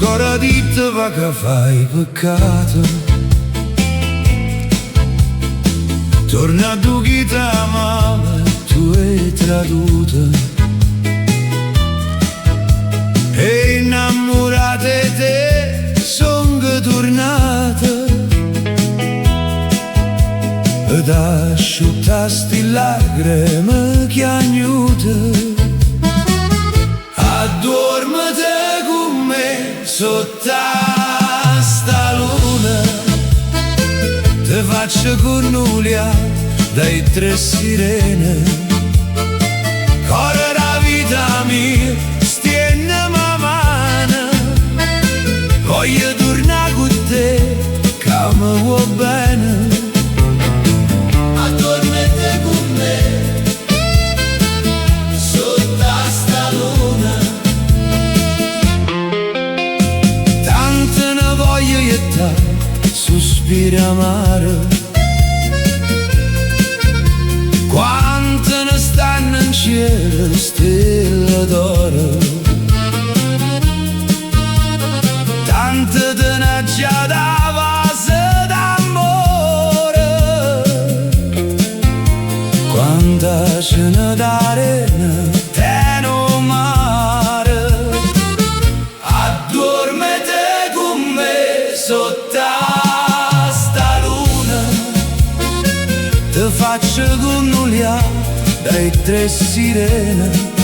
ancora detto va che fai peccato. Torna a tu chi t'amava, tu hai traduto. E innamorate te son che tornata ed asciuttasti lacrime chiagnute. Addormete con me sotto sta luna, te faccio connulia dai tre sirene. Corre la vita mia, stiennami a mano, voglio tornare con te, che mi vuoi bene. Addormete con me sotto sta luna, tanto ne voglio io e te, sospiri amaro. Quante ne stanno in cielo stelle d'oro, tante te ne già da vase d'amore. Quanta ce ne d'arena te non mare. Addormete con me sotto sta luna, te faccio connugliare dai tre sirene.